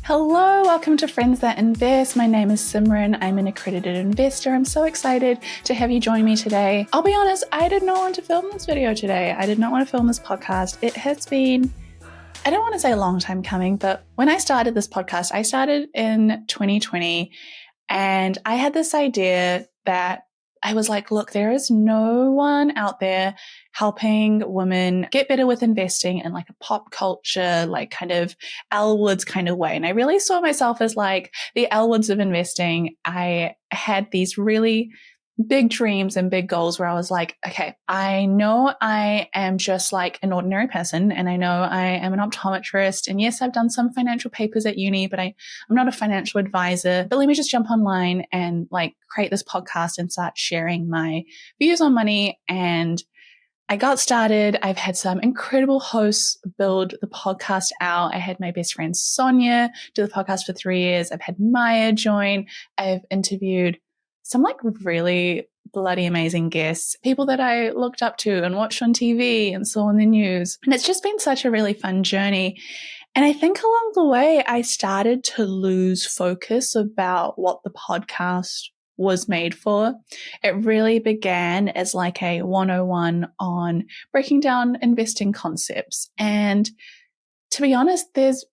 Hello, welcome to Friends That Invest. My name is Simran. I'm an accredited investor. I'm so excited to have you join me today. I'll be honest, I did not want to film this video today. I did not want to film this podcast. It has been, I don't want to say a long time coming, but when I started this podcast, I started in 2020 and I had this idea that I was like, look, there is no one out there helping women get better with investing in like a pop culture, like kind of Elle Woods kind of way. And I really saw myself as like the Elle Woods of investing. I had these really big dreams and big goals where I was like, okay, I know I am just like an ordinary person and I know I am an optometrist. And yes, I've done some financial papers at uni, but I'm not a financial advisor. But let me just jump online and like create this podcast and start sharing my views on money. And I got started. I've had some incredible hosts build the podcast out. I had my best friend Sonia do the podcast for 3 years. I've had Maya join. I've interviewed some like really bloody amazing guests, people that I looked up to and watched on TV and saw in the news. And it's just been such a really fun journey. And I think along the way, I started to lose focus about what the podcast was made for. It really began as like a 101 on breaking down investing concepts. And to be honest, there's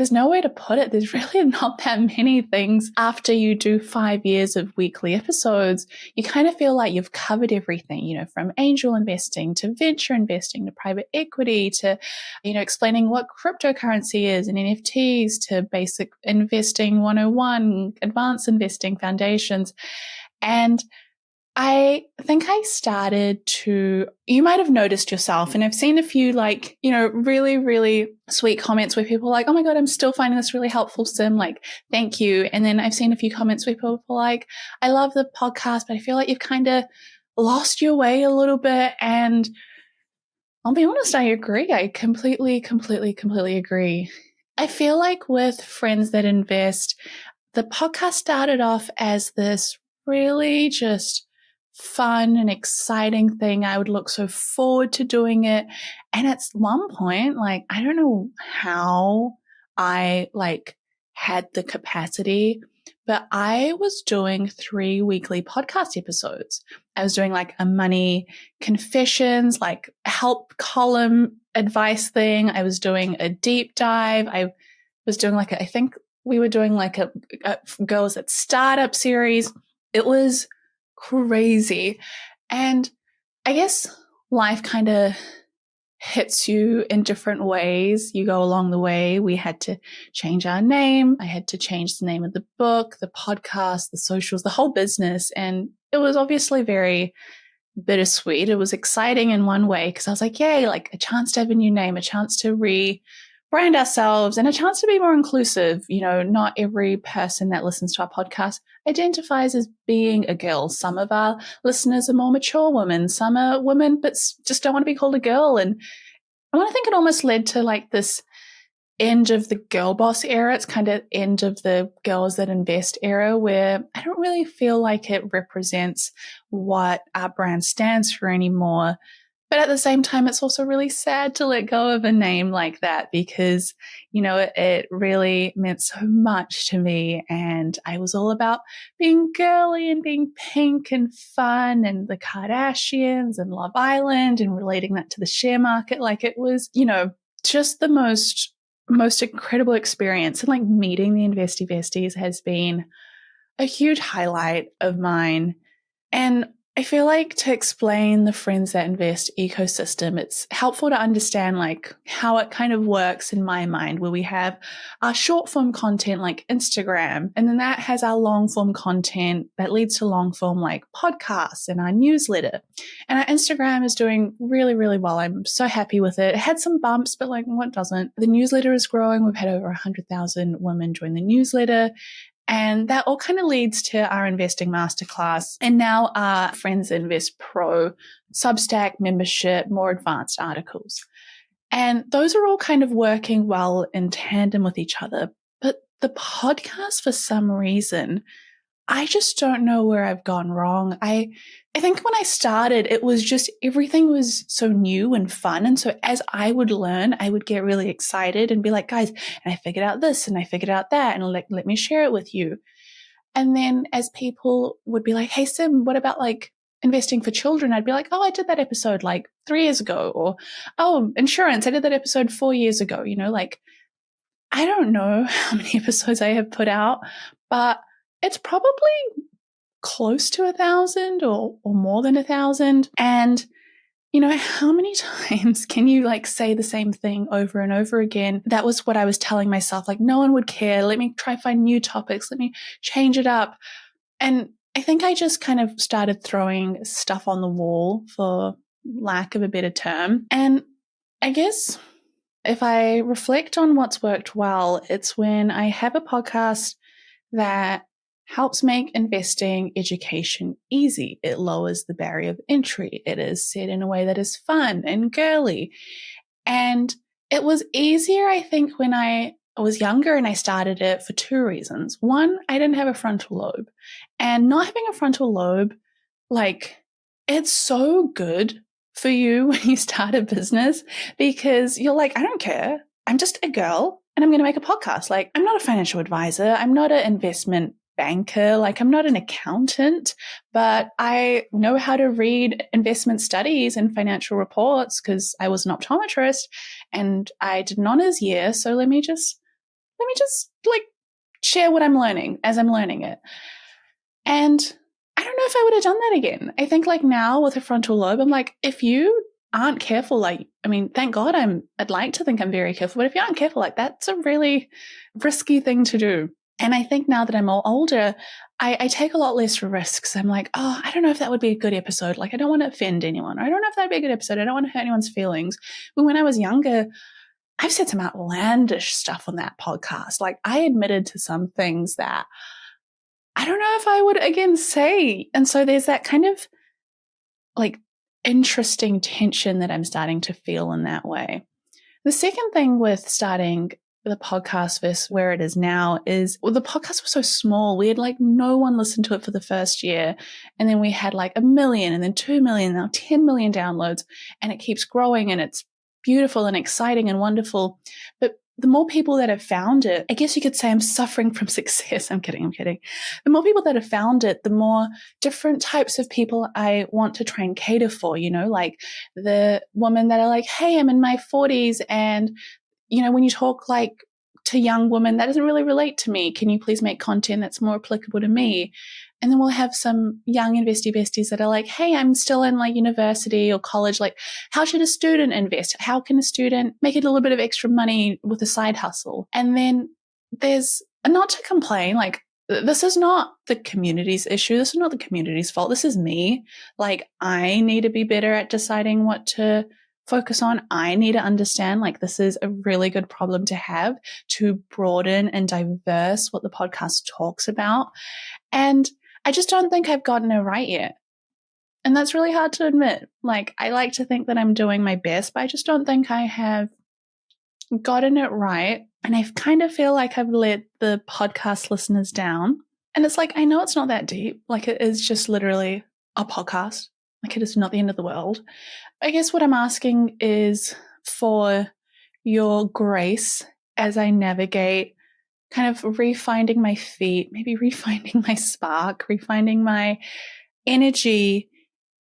no way to put it. There's really not that many things after you do 5 years of weekly episodes. You kind of feel like you've covered everything, from angel investing to venture investing to private equity to, explaining what cryptocurrency is and NFTs to basic investing 101, advanced investing foundations. And I think I started to, you might have noticed yourself, and I've seen a few really, really sweet comments where people are like, oh my God, I'm still finding this really helpful, Sim, like, thank you. And then I've seen a few comments where people are like, I love the podcast, but I feel like you've kind of lost your way a little bit. And I'll be honest, I agree. I completely agree. I feel like with Friends That Invest, the podcast started off as this really just fun and exciting thing. I would look so forward to doing it. And at one point, I don't know how I had the capacity, but I was doing 3 weekly podcast episodes. I was doing a money confessions, help column advice thing. I was doing a deep dive. I was doing I think we were doing a Girls at Startup series. It was crazy. And I guess life kind of hits you in different ways. You go along the way. We had to change our name. I had to change the name of the book, the podcast, the socials, the whole business. And it was obviously very bittersweet. It was exciting in one way because I was like, yay, a chance to have a new name, a chance to rebrand ourselves and a chance to be more inclusive. Not every person that listens to our podcast identifies as being a girl. Some of our listeners are more mature women. Some are women, but just don't want to be called a girl. And I think it almost led to this end of the girl boss era. It's kind of end of the Girls That Invest era where I don't really feel like it represents what our brand stands for anymore. But at the same time, it's also really sad to let go of a name like that because, it really meant so much to me. And I was all about being girly and being pink and fun and the Kardashians and Love Island and relating that to the share market. It was, just the most incredible experience. And meeting the Investy Besties has been a huge highlight of mine. And I feel like to explain the Friends That Invest ecosystem, it's helpful to understand how it kind of works in my mind, where we have our short form content like Instagram, and then that has our long form content that leads to long form podcasts and our newsletter. And our Instagram is doing really, really well. I'm so happy with it. It had some bumps, but what doesn't? The newsletter is growing. We've had over 100,000 women join the newsletter. And that all kind of leads to our investing masterclass and now our Friends Invest Pro Substack membership, more advanced articles. And those are all kind of working well in tandem with each other. But the podcast, for some reason, I just don't know where I've gone wrong. I think when I started, it was just everything was so new and fun. And so as I would learn, I would get really excited and be like, guys, and I figured out this and I figured out that, and let me share it with you. And then as people would be like, hey, Sim, what about like investing for children? I'd be like, oh, I did that episode like 3 years ago. Or, oh, insurance, I did that episode 4 years ago. Like, I don't know how many episodes I have put out, but it's probably close to 1,000 or more than 1,000. And how many times can you like say the same thing over and over again? That was what I was telling myself, like, no one would care. Let me try find new topics. Let me change it up. And I think I just kind of started throwing stuff on the wall, for lack of a better term. And I guess if I reflect on what's worked well, it's when I have a podcast that helps make investing education easy. It lowers the barrier of entry. It is said in a way that is fun and girly. And it was easier, I think, when I was younger and I started it for 2 reasons. One, I didn't have a frontal lobe. And not having a frontal lobe, like, it's so good for you when you start a business, because you're like, I don't care. I'm just a girl and I'm going to make a podcast. Like, I'm not a financial advisor. I'm not an investment banker. Like, I'm not an accountant, but I know how to read investment studies and financial reports because I was an optometrist and I did an honors year. So let me just like share what I'm learning as I'm learning it. And I don't know if I would have done that again. I think like now with a frontal lobe, I'm like, if you aren't careful, like, I mean, thank God I'd like to think I'm very careful, but if you aren't careful, like, that's a really risky thing to do. And I think now that I'm all older, I take a lot less risks. I'm like, oh, I don't know if that would be a good episode. Like, I don't want to offend anyone. I don't know if that'd be a good episode. I don't want to hurt anyone's feelings. But when I was younger, I've said some outlandish stuff on that podcast. Like, I admitted to some things that I don't know if I would again say. And so there's that kind of like interesting tension that I'm starting to feel in that way. The second thing with starting the podcast versus where it is now is, well, the podcast was so small. We had like no one listened to it for the first year. And then we had like 1 million and then 2 million, now 10 million downloads. And it keeps growing and it's beautiful and exciting and wonderful. But the more people that have found it, I guess you could say I'm suffering from success. I'm kidding. The more people that have found it, the more different types of people I want to try and cater for, like the women that are like, hey, I'm in my 40s and when you talk like to young women, that doesn't really relate to me. Can you please make content that's more applicable to me? And then we'll have some young investy besties that are like, hey, I'm still in like university or college. Like, how should a student invest? How can a student make a little bit of extra money with a side hustle? And then there's, not to complain, like, this is not the community's issue. This is not the community's fault. This is me. Like, I need to be better at deciding what to focus on. I need to understand, like, this is a really good problem to have, to broaden and diverse what the podcast talks about. And I just don't think I've gotten it right yet. And that's really hard to admit. Like, I like to think that I'm doing my best, but I just don't think I have gotten it right. And I kind of feel like I've let the podcast listeners down. And it's like, I know it's not that deep. Like, it is just literally a podcast. Like, it is not the end of the world. I guess what I'm asking is for your grace as I navigate kind of refinding my feet, maybe refinding my spark, refinding my energy.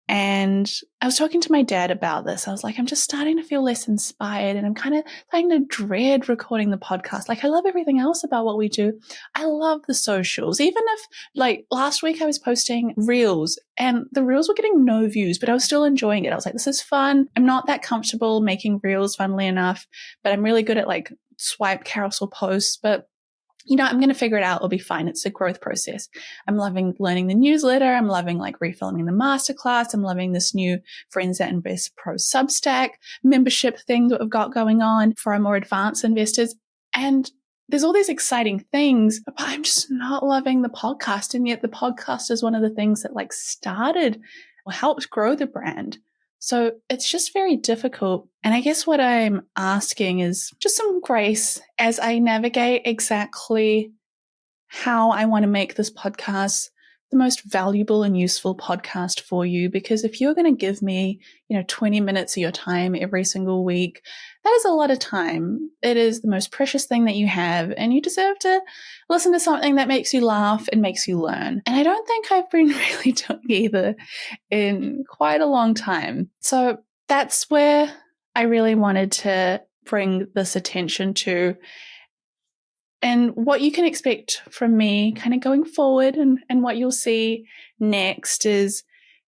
And I was talking to my dad about this. I was like, I'm just starting to feel less inspired and I'm kind of starting to dread recording the podcast. Like, I love everything else about what we do. I love the socials. Even if like last week I was posting reels and the reels were getting no views, but I was still enjoying it. I was like, this is fun. I'm not that comfortable making reels, funnily enough, but I'm really good at like swipe carousel posts. But I'm going to figure it out. It'll be fine. It's a growth process. I'm loving learning the newsletter. I'm loving like refilming the masterclass. I'm loving this new Friends That Invest Pro Substack membership thing that we've got going on for our more advanced investors. And there's all these exciting things, but I'm just not loving the podcast. And yet the podcast is one of the things that like started or helped grow the brand. So it's just very difficult. And I guess what I'm asking is just some grace as I navigate exactly how I want to make this podcast the most valuable and useful podcast for you, because if you're going to give me, 20 minutes of your time every single week, that is a lot of time. It is the most precious thing that you have, and you deserve to listen to something that makes you laugh and makes you learn. And I don't think I've been really doing either in quite a long time. So that's where I really wanted to bring this attention to. And what you can expect from me kind of going forward and what you'll see next is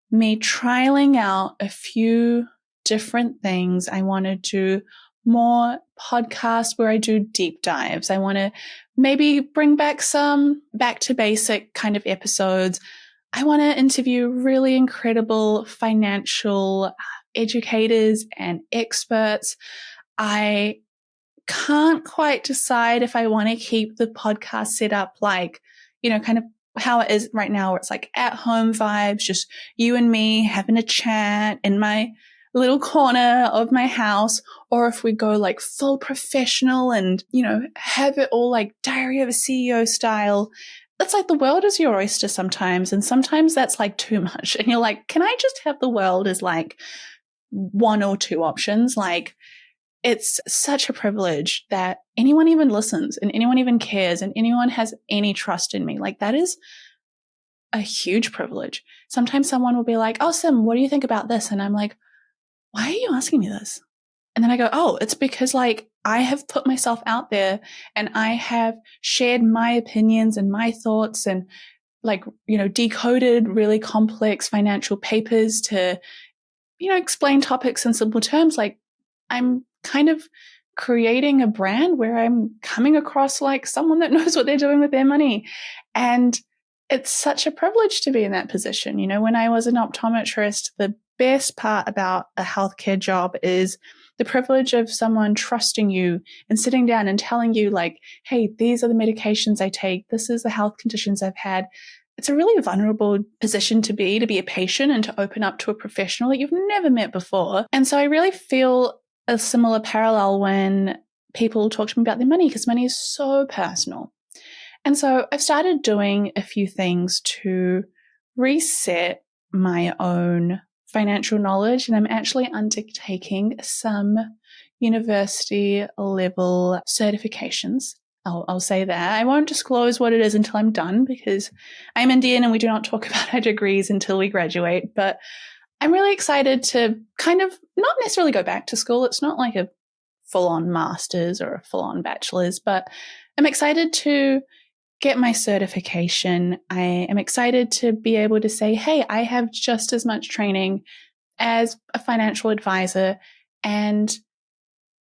me trialing out a few different things. I want to do more podcasts where I do deep dives. I want to maybe bring back some back to basic kind of episodes. I want to interview really incredible financial educators and experts. I can't quite decide if I want to keep the podcast set up like, kind of how it is right now, where it's like at home vibes, just you and me having a chat in my little corner of my house, or if we go like full professional and, have it all like Diary of a CEO style. It's like the world is your oyster sometimes. And sometimes that's like too much. And you're like, can I just have the world as like one or two options? Like, it's such a privilege that anyone even listens and anyone even cares and anyone has any trust in me. Like, that is a huge privilege. Sometimes someone will be like, "Oh, Sim, what do you think about this?" And I'm like, "Why are you asking me this?" And then I go, "Oh, it's because like I have put myself out there and I have shared my opinions and my thoughts and like, decoded really complex financial papers to, explain topics in simple terms. Like, I'm kind of creating a brand where I'm coming across like someone that knows what they're doing with their money. And it's such a privilege to be in that position. When I was an optometrist, the best part about a healthcare job is the privilege of someone trusting you and sitting down and telling you like, hey, these are the medications I take. This is the health conditions I've had. It's a really vulnerable position to be a patient and to open up to a professional that you've never met before. And so I really feel a similar parallel when people talk to me about their money, because money is so personal. And so I've started doing a few things to reset my own financial knowledge, and I'm actually undertaking some university level certifications. I'll say that. I won't disclose what it is until I'm done, because I'm Indian and we do not talk about our degrees until we graduate. But I'm really excited to kind of not necessarily go back to school. It's not like a full-on master's or a full-on bachelor's, but I'm excited to get my certification. I am excited to be able to say, hey, I have just as much training as a financial advisor, and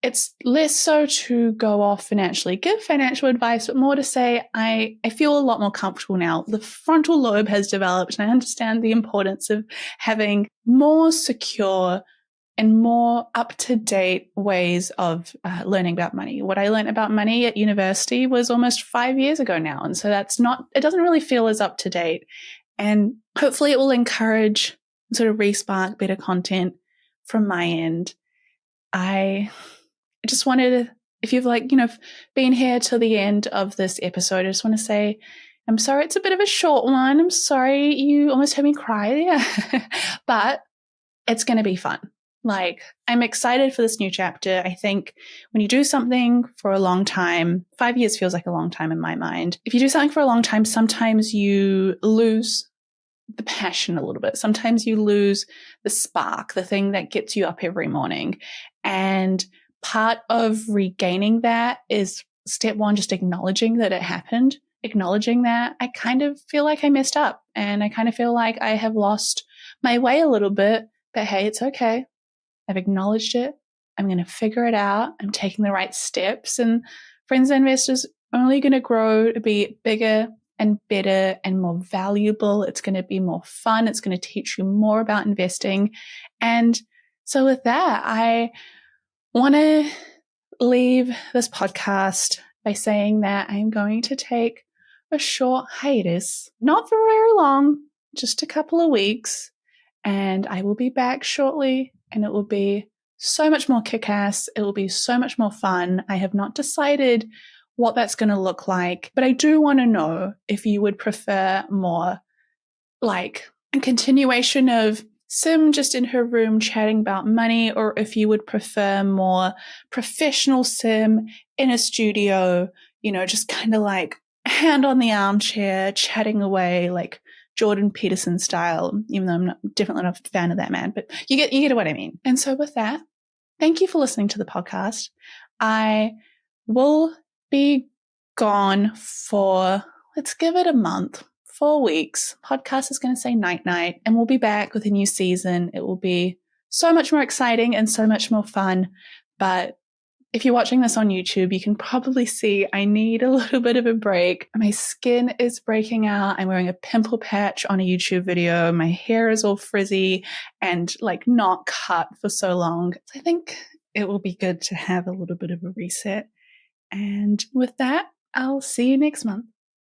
it's less so to go off and actually give financial advice, but more to say, I feel a lot more comfortable now. The frontal lobe has developed, and I understand the importance of having more secure and more up-to-date ways of learning about money. What I learned about money at university was almost 5 years ago now. And so it doesn't really feel as up-to-date. And hopefully it will encourage, sort of re-spark better content from my end. I just wanted to, if you've been here till the end of this episode, I just want to say, I'm sorry it's a bit of a short one. I'm sorry you almost had me cry, but it's going to be fun. Like, I'm excited for this new chapter. I think when you do something for a long time, 5 years feels like a long time in my mind. If you do something for a long time, sometimes you lose the passion a little bit. Sometimes you lose the spark, the thing that gets you up every morning. And part of regaining that is step one, just acknowledging that it happened, acknowledging that I kind of feel like I messed up and I kind of feel like I have lost my way a little bit, but hey, it's okay. I've acknowledged it. I'm going to figure it out. I'm taking the right steps, and Friends and Investors only going to grow to be bigger and better and more valuable. It's going to be more fun. It's going to teach you more about investing. And so with that, I want to leave this podcast by saying that I'm going to take a short hiatus, not for very long, just a couple of weeks, and I will be back shortly, and it will be so much more kick-ass. It will be so much more fun. I have not decided what that's going to look like, but I do want to know if you would prefer more like a continuation of Sim just in her room chatting about money, or if you would prefer more professional Sim in a studio, just kind of like hand on the armchair, chatting away, like Jordan Peterson style, even though definitely not a fan of that man, but you get what I mean. And so with that, thank you for listening to the podcast. I will be gone for, let's give it a month, 4 weeks. Podcast is going to say night night, and we'll be back with a new season. It will be so much more exciting and so much more fun. But if you're watching this on YouTube, you can probably see I need a little bit of a break. My skin is breaking out. I'm wearing a pimple patch on a YouTube video. My hair is all frizzy and like not cut for so long. So I think it will be good to have a little bit of a reset. And with that, I'll see you next month.